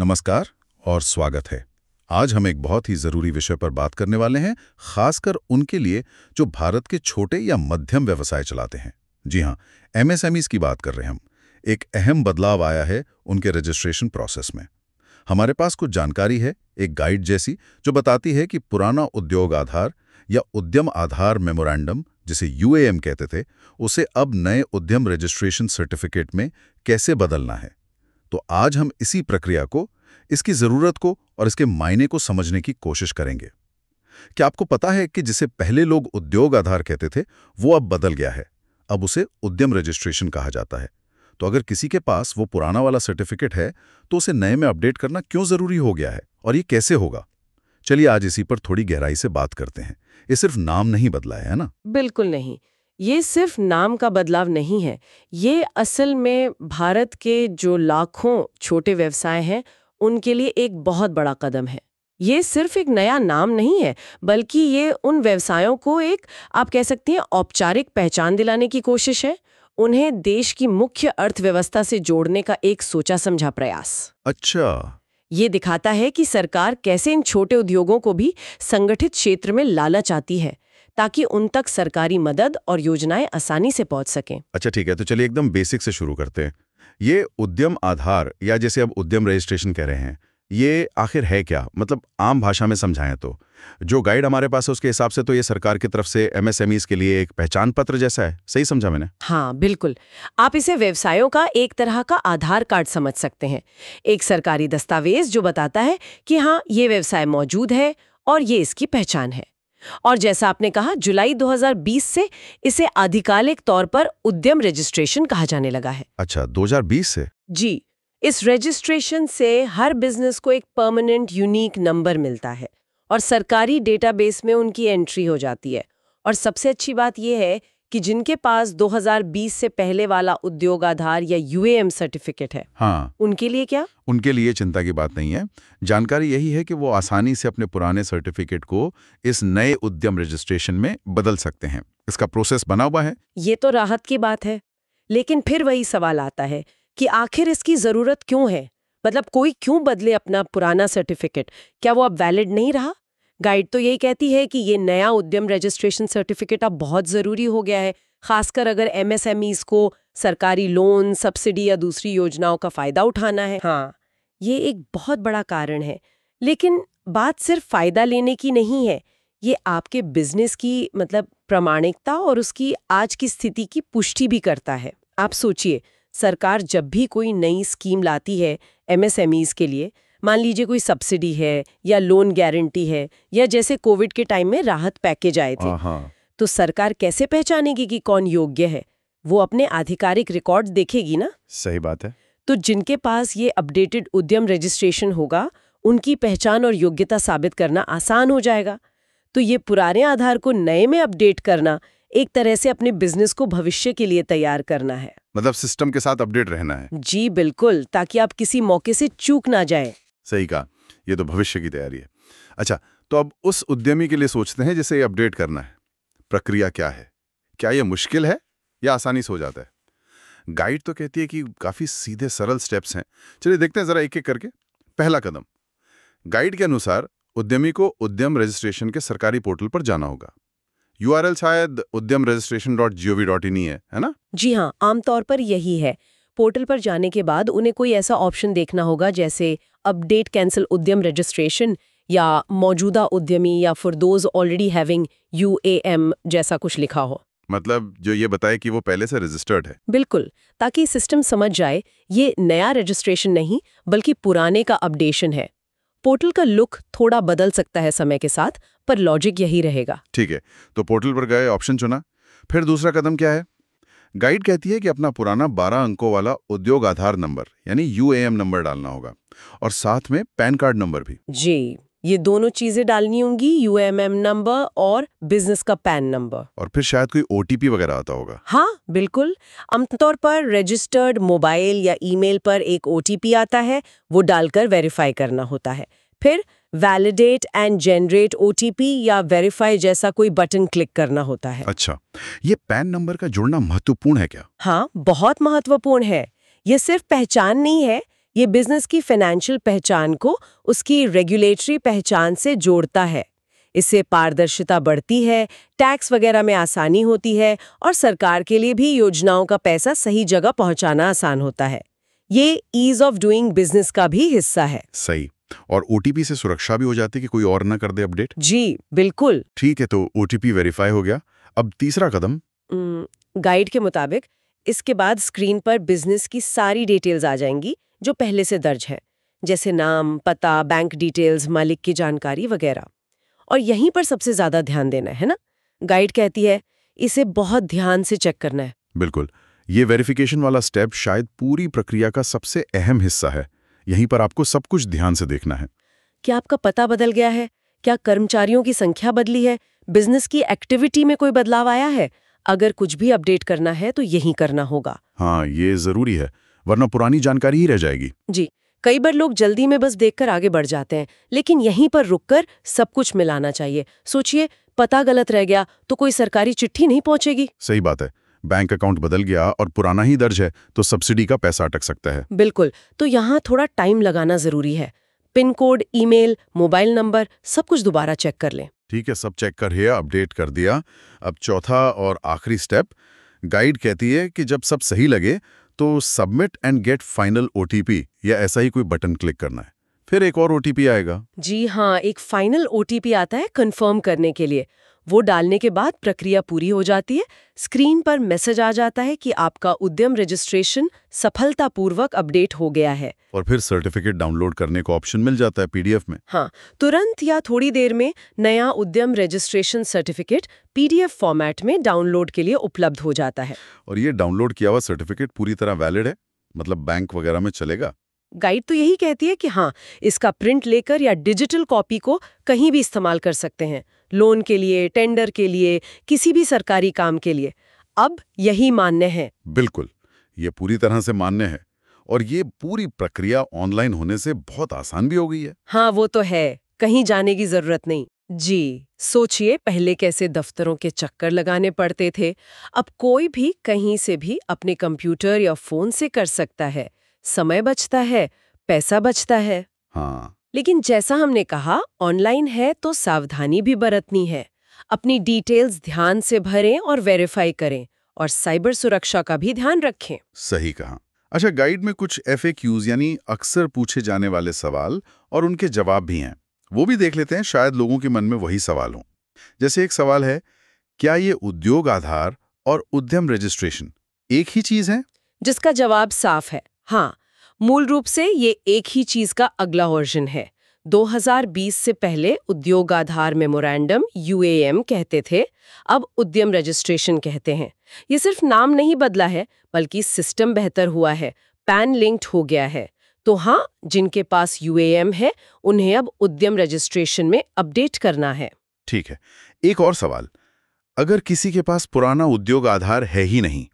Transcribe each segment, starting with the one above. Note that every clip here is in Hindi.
नमस्कार और स्वागत है। आज हम एक बहुत ही ज़रूरी विषय पर बात करने वाले हैं, खासकर उनके लिए जो भारत के छोटे या मध्यम व्यवसाय चलाते हैं। जी हाँ, एमएसएमईज़ की बात कर रहे हैं हम। एक अहम बदलाव आया है उनके रजिस्ट्रेशन प्रोसेस में। हमारे पास कुछ जानकारी है, एक गाइड जैसी, जो बताती है कि पुराना उद्योग आधार या उद्यम आधार मेमोरेंडम, जिसे यूएएम कहते थे, उसे अब नए उद्यम रजिस्ट्रेशन सर्टिफिकेट में कैसे बदलना है। तो आज हम इसी प्रक्रिया को, इसकी ज़रूरत को और इसके मायने को समझने की कोशिश करेंगे। क्या आपको पता है कि जिसे पहले लोग उद्योग आधार कहते थे, वो अब बदल गया है। अब उसे उद्यम रजिस्ट्रेशन कहा जाता है। तो अगर किसी के पास वो पुराना वाला सर्टिफिकेट है, तो उसे नए में अपडेट करना क्यों ज़रूरी हो गया है और ये कैसे होगा? चलिए आज इसी पर थोड़ी गहराई से बात करते हैं। ये सिर्फ नाम नहीं बदला है ना? बिल्कुल नहीं। ये सिर्फ नाम का बदलाव नहीं है। ये असल में भारत के जो लाखों छोटे व्यवसाय हैं, उनके लिए एक बहुत बड़ा कदम है। ये सिर्फ एक नया नाम नहीं है, बल्कि ये उन व्यवसायों को एक, आप कह सकती हैं, औपचारिक पहचान दिलाने की कोशिश है। उन्हें देश की मुख्य अर्थव्यवस्था से जोड़ने का एक सोचा समझा प्रयास। अच्छा। ये दिखाता है कि सरकार कैसे इन छोटे उद्योगों को भी संगठित क्षेत्र में लाना चाहती है, ताकि उन तक सरकारी मदद और योजनाएं आसानी से पहुंच सकें। अच्छा ठीक है, तो चलिए एकदम बेसिक से शुरू करते हैं। ये उद्यम आधार या जैसे अब उद्यम रजिस्ट्रेशन कह रहे हैं, ये आखिर है क्या? मतलब आम भाषा में समझाएं तो। जो गाइड हमारे पास है उसके हिसाब से तो ये सरकार की तरफ से एमएसएमईज के लिए एक पहचान पत्र जैसा है। सही समझा मैंने? हाँ बिल्कुल। आप इसे व्यवसायों का एक तरह का आधार कार्ड समझ सकते हैं। एक सरकारी दस्तावेज जो बताता है कि हाँ, ये व्यवसाय मौजूद है और ये इसकी पहचान है। और जैसा आपने कहा, जुलाई 2020 से इसे आधिकारिक तौर पर उद्यम रजिस्ट्रेशन कहा जाने लगा है। अच्छा, 2020 से? जी। इस रजिस्ट्रेशन से हर बिजनेस को एक परमानेंट यूनिक नंबर मिलता है और सरकारी डेटाबेस में उनकी एंट्री हो जाती है। और सबसे अच्छी बात यह है कि जिनके पास 2020 से पहले वाला उद्योग आधार या यूएएम सर्टिफिकेट है, हाँ, उनके लिए क्या? उनके लिए चिंता की बात नहीं है। जानकारी यही है कि वो आसानी से अपने पुराने सर्टिफिकेट को इस नए उद्यम रजिस्ट्रेशन में बदल सकते हैं। इसका प्रोसेस बना हुआ है। ये तो राहत की बात है, लेकिन फिर वही सवाल आता है कि आखिर इसकी जरूरत क्यों है? मतलब कोई क्यों बदले अपना पुराना सर्टिफिकेट? क्या वो अब वैलिड नहीं रहा? गाइड तो यही कहती है कि ये नया उद्यम रजिस्ट्रेशन सर्टिफिकेट अब बहुत जरूरी हो गया है, खासकर अगर एमएसएमईज को सरकारी लोन, सब्सिडी या दूसरी योजनाओं का फायदा उठाना है। हाँ, ये एक बहुत बड़ा कारण है। लेकिन बात सिर्फ फायदा लेने की नहीं है, ये आपके बिजनेस की मतलब प्रामाणिकता और उसकी आज की स्थिति की पुष्टि भी करता है। आप सोचिए, सरकार जब भी कोई नई स्कीम लाती है एमएसएमईज के लिए, मान लीजिए कोई सब्सिडी है या लोन गारंटी है या जैसे कोविड के टाइम में राहत पैकेज आए थे, तो सरकार कैसे पहचानेगी कि कौन योग्य है? वो अपने आधिकारिक रिकॉर्ड देखेगी ना। सही बात है। तो जिनके पास ये अपडेटेड उद्यम रजिस्ट्रेशन होगा, उनकी पहचान और योग्यता साबित करना आसान हो जाएगा। तो ये पुराने आधार को नए में अपडेट करना एक तरह से अपने बिजनेस को भविष्य के लिए तैयार करना है। मतलब सिस्टम के साथ अपडेट रहना है। जी बिल्कुल, ताकि आप किसी मौके से चूक ना जाए। सही कहा, ये तो भविष्य की तैयारी है। अच्छा, तो अब उस उद्यमी के लिए सोचते हैं जिसे अपडेट करना है। प्रक्रिया क्या है? क्या ये मुश्किल है या आसानी से हो जाता है? गाइड तो कहती है कि काफी सीधे सरल स्टेप्स हैं। चलिए देखते हैं जरा एक एक करके। पहला कदम, गाइड के अनुसार उद्यमी को उद्यम रजिस्ट्रेशन के सरकारी पोर्टल पर जाना होगा। यूआरएल शायद udyamregistration.gov.in ही है ना? जी हाँ, आमतौर पर यही है। पोर्टल पर जाने के बाद उन्हें कोई ऐसा ऑप्शन देखना होगा जैसे अपडेट कैंसिल उद्यम रजिस्ट्रेशन या मौजूदा उद्यमी या for those already having U जैसा कुछ लिखा हो। मतलब जो ये बताए कि वो पहले से रजिस्टर्ड है। बिल्कुल, ताकि सिस्टम समझ जाए ये नया रजिस्ट्रेशन नहीं बल्कि पुराने का अपडेशन है। पोर्टल का लुक थोड़ा बदल सकता है समय के साथ, पर लॉजिक यही रहेगा। ठीक है, तो पोर्टल पर गए, ऑप्शन चुना। फिर दूसरा कदम क्या है? गाइड कहती है कि अपना पुराना 12 अंकों वाला उद्योग आधार नंबर यानी यूएएम नंबर डालना होगा और साथ में पैन कार्ड नंबर भी। जी, ये दोनों चीजें डालनी होंगी, यूएमएम नंबर और बिजनेस का पैन नंबर। और फिर शायद कोई ओटीपी वगैरह आता होगा। हाँ बिल्कुल, आमतौर पर रजिस्टर्ड मोबाइल या ईमेल पर एक ओटीपी आता है, वो डालकर वेरीफाई करना होता है। फिर वैलिडेट एंड जनरेट ओटीपी या वेरीफाई जैसा कोई बटन क्लिक करना होता है। अच्छा, ये पैन नंबर का जुड़ना महत्वपूर्ण है क्या? हाँ, बहुत महत्वपूर्ण है। ये सिर्फ पहचान नहीं है, ये बिजनेस की फाइनेंशियल पहचान को उसकी रेगुलेटरी पहचान से जोड़ता है। इससे पारदर्शिता बढ़ती है, टैक्स वगैरह में आसानी होती है और सरकार के लिए भी योजनाओं का पैसा सही जगह पहुंचाना आसान होता है। ये ईज ऑफ डूइंग बिजनेस का भी हिस्सा है। सही। और ओटीपी से सुरक्षा भी हो जाती है कि कोई और ना कर दे अपडेट? जी बिल्कुल। ठीक है, तो ओटीपी वेरीफाई हो गया। अब तीसरा कदम? गाइड के मुताबिक इसके बाद स्क्रीन पर बिजनेस की सारी डिटेल्स आ जाएंगी जो पहले से दर्ज है, जैसे नाम, पता, बैंक डिटेल्स, मालिक की जानकारी वगैरह। और यहीं पर सबसे ज्यादा ध्यान देना है ना। गाइड कहती है इसे बहुत ध्यान से चेक करना है। बिल्कुल। ये वेरिफिकेशन वाला स्टेप शायद पूरी प्रक्रिया का सबसे अहम हिस्सा है। यहीं पर आपको सब कुछ ध्यान से देखना है। क्या आपका पता बदल गया है? क्या कर्मचारियों की संख्या बदली है? बिजनेस की एक्टिविटी में कोई बदलाव आया है? अगर कुछ भी अपडेट करना है तो यही करना होगा। हाँ, ये जरूरी है, वरना पुरानी जानकारी ही रह जाएगी। जी, कई बार लोग जल्दी में बस देखकर आगे बढ़ जाते हैं, लेकिन यहीं पर रुककर सब कुछ मिलाना चाहिए। सोचिए, पता गलत रह गया तो कोई सरकारी चिट्ठी नहीं पहुंचेगी। सही बात है। बैंक अकाउंट बदल गया और पुराना ही दर्ज है तो सब्सिडी का पैसा अटक सकता है। बिल्कुल, तो यहाँ थोड़ा टाइम लगाना जरूरी है। Pin code, email, mobile number, सब कुछ दोबारा चेक कर लें। ठीक है, सब चेक कर लिया, अपडेट कर दिया। अब चौथा और आखिरी स्टेप। गाइड कहती है कि जब सब सही लगे तो submit and get final OTP या ऐसा ही कोई बटन क्लिक करना है। फिर एक और ओटीपी आएगा। जी हाँ, एक फाइनल ओटीपी आता है कंफर्म करने के लिए। वो डालने के बाद प्रक्रिया पूरी हो जाती है। स्क्रीन पर मैसेज आ जाता है कि आपका उद्यम रजिस्ट्रेशन सफलतापूर्वक अपडेट हो गया है। और फिर सर्टिफिकेट डाउनलोड करने का ऑप्शन मिल जाता है पीडीएफ में। हाँ, तुरंत या थोड़ी देर में नया उद्यम रजिस्ट्रेशन सर्टिफिकेट पीडीएफ फॉर्मेट में डाउनलोड के लिए उपलब्ध हो जाता है। और ये डाउनलोड किया हुआ सर्टिफिकेट पूरी तरह वैलिड है, मतलब बैंक वगैरह में चलेगा? गाइड तो यही कहती है कि हाँ, इसका प्रिंट लेकर या डिजिटल कॉपी को कहीं भी इस्तेमाल कर सकते हैं, लोन के लिए, टेंडर के लिए, किसी भी सरकारी काम के लिए। अब यही मान्य है। बिल्कुल, ये पूरी तरह से मान्य है। और ये पूरी प्रक्रिया ऑनलाइन होने से बहुत आसान भी हो गई है। हाँ, वो तो है, कहीं जाने की जरूरत नहीं। जी, सोचिए पहले कैसे दफ्तरों के चक्कर लगाने पड़ते थे। अब कोई भी कहीं से भी अपने कंप्यूटर या फोन से कर सकता है। समय बचता है, पैसा बचता है। हाँ, लेकिन जैसा हमने कहा, ऑनलाइन है तो सावधानी भी बरतनी है। अपनी डिटेल्स ध्यान से भरें और वेरीफाई करें, और साइबर सुरक्षा का भी ध्यान रखें। सही कहा। अच्छा, गाइड में कुछ FAQs यानी अक्सर पूछे जाने वाले सवाल और उनके जवाब भी हैं। वो भी देख लेते हैं, शायद लोगों के मन में वही सवाल हो। जैसे एक सवाल है, क्या ये उद्योग आधार और उद्यम रजिस्ट्रेशन एक ही चीज है? जिसका जवाब साफ है, हाँ। मूल रूप से ये एक ही चीज का अगला वर्जन है। 2020 से पहले उद्योग आधार मेमोरेंडम UAM कहते थे, अब उद्यम रजिस्ट्रेशन कहते हैं। ये सिर्फ नाम नहीं बदला है, बल्कि सिस्टम बेहतर हुआ है, पैन लिंक्ड हो गया है। तो हाँ, जिनके पास UAM है उन्हें अब उद्यम रजिस्ट्रेशन में अपडेट करना है। ठीक है, एक और सवाल। अगर किसी के पास पुराना उद्योग आधार है ही नहीं,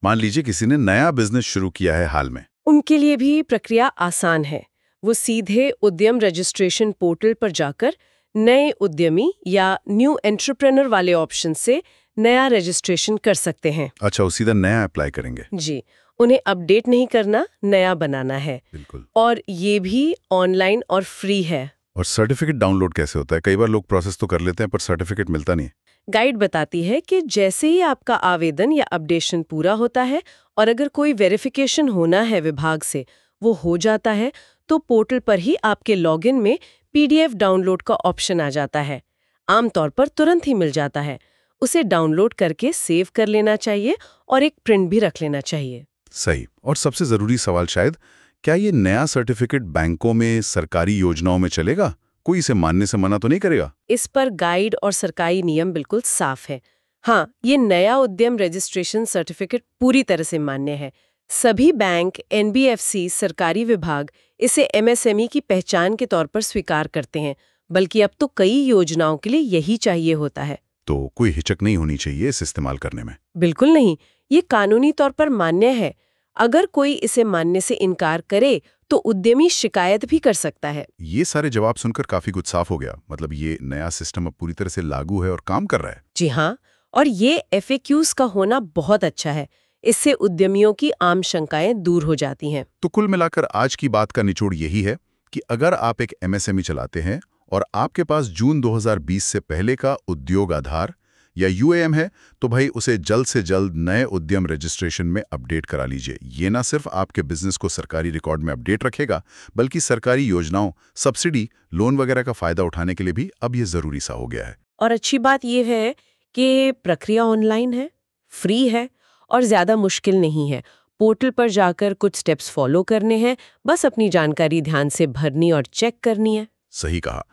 मान लीजिए किसी ने नया बिजनेस शुरू किया है हाल में, उनके लिए भी प्रक्रिया आसान है। वो सीधे उद्यम रजिस्ट्रेशन पोर्टल पर जाकर नए उद्यमी या न्यू एंटरप्रेन्योर वाले ऑप्शन से नया रजिस्ट्रेशन कर सकते हैं। अच्छा, वो सीधा नया अप्लाई करेंगे? जी, उन्हें अपडेट नहीं करना, नया बनाना है। बिल्कुल। और ये भी ऑनलाइन और फ्री है। और सर्टिफिकेट डाउनलोड कैसे होता है? कई बार लोग प्रोसेस तो कर लेते हैं पर सर्टिफिकेट मिलता नहीं। गाइड बताती है कि जैसे ही आपका आवेदन या अपडेशन पूरा होता है और अगर कोई वेरिफिकेशन होना है विभाग से, वो हो जाता है, तो पोर्टल पर ही आपके लॉगिन में PDF डाउनलोड का ऑप्शन आ जाता है। आमतौर पर तुरंत ही मिल जाता है। उसे डाउनलोड करके सेव कर लेना चाहिए और एक प्रिंट भी रख लेना चाहिए। सही। और सबसे जरूरी सवाल शायद, क्या ये नया सर्टिफिकेट बैंकों में, सरकारी योजनाओं में चलेगा? कोई इसे मानने से मना तो नहीं करेगा? इस पर गाइड और सरकारी नियम बिल्कुल साफ है। हाँ, ये नया उद्यम रजिस्ट्रेशन सर्टिफिकेट पूरी तरह से मान्य है। सभी बैंक, NBFC, सरकारी विभाग इसे MSME की पहचान के तौर पर स्वीकार करते हैं, बल्कि अब तो कई योजनाओं के लिए यही चाहिए होता है। तो कोई हिचक नहीं होनी चाहिए इस इस्तेमाल करने में? बिल्कुल नहीं, ये कानूनी तौर पर मान्य है। अगर कोई इसे मानने से इनकार करे तो उद्यमी शिकायत भी कर सकता है। ये सारे जवाब सुनकर काफी कुछ साफ हो गया। मतलब ये नया सिस्टम अब पूरी तरह से लागू है और काम कर रहा है। जी हाँ, और ये FAQs का होना बहुत अच्छा है। इससे उद्यमियों की आम शंकाएं दूर हो जाती हैं। तो कुल मिलाकर आज की बात का निचोड़ यही है कि अगर आप एक एमएसएमई चलाते हैं और आपके पास जून 2020 से पहले का उद्योग आधार या यूएएम है, तो भाई उसे जल्द से जल्द नए उद्यम रजिस्ट्रेशन में अपडेट करा लीजिए। ये ना सिर्फ आपके बिजनेस को सरकारी रिकॉर्ड में अपडेट रखेगा, बल्कि सरकारी योजनाओं, सब्सिडी, लोन वगैरह का फायदा उठाने के लिए भी अब ये जरूरी सा हो गया है। और अच्छी बात यह है कि प्रक्रिया ऑनलाइन है, फ्री है और ज्यादा मुश्किल नहीं है। पोर्टल पर जाकर कुछ स्टेप्स फॉलो करने हैं, बस अपनी जानकारी ध्यान से भरनी और चेक करनी है। सही कहा।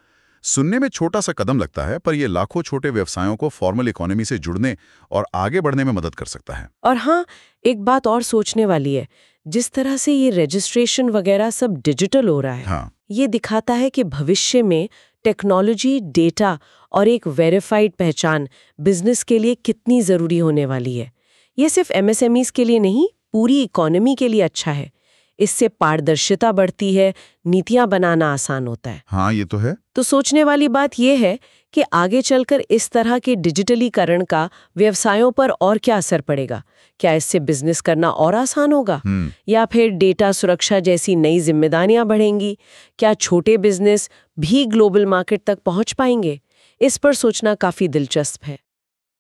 सुनने में छोटा सा कदम लगता है, पर यह लाखों छोटे व्यवसायों को फॉर्मल इकोनॉमी से जुड़ने और आगे बढ़ने में मदद कर सकता है। और हाँ, एक बात और सोचने वाली है, जिस तरह से ये रजिस्ट्रेशन वगैरह सब डिजिटल हो रहा है, हाँ, ये दिखाता है कि भविष्य में टेक्नोलॉजी, डेटा और एक वेरीफाइड पहचान बिजनेस के लिए कितनी जरूरी होने वाली है। ये सिर्फ एमएसएमईज के लिए नहीं, पूरी इकोनॉमी के लिए अच्छा है। इससे पारदर्शिता बढ़ती है, नीतियां बनाना आसान होता है। हाँ, ये तो है। तो सोचने वाली बात यह है कि आगे चलकर इस तरह के डिजिटलीकरण का व्यवसायों पर और क्या असर पड़ेगा। क्या इससे बिजनेस करना और आसान होगा, या फिर डेटा सुरक्षा जैसी नई जिम्मेदारियां बढ़ेंगी? क्या छोटे बिजनेस भी ग्लोबल मार्केट तक पहुंच पाएंगे? इस पर सोचना काफी दिलचस्प है।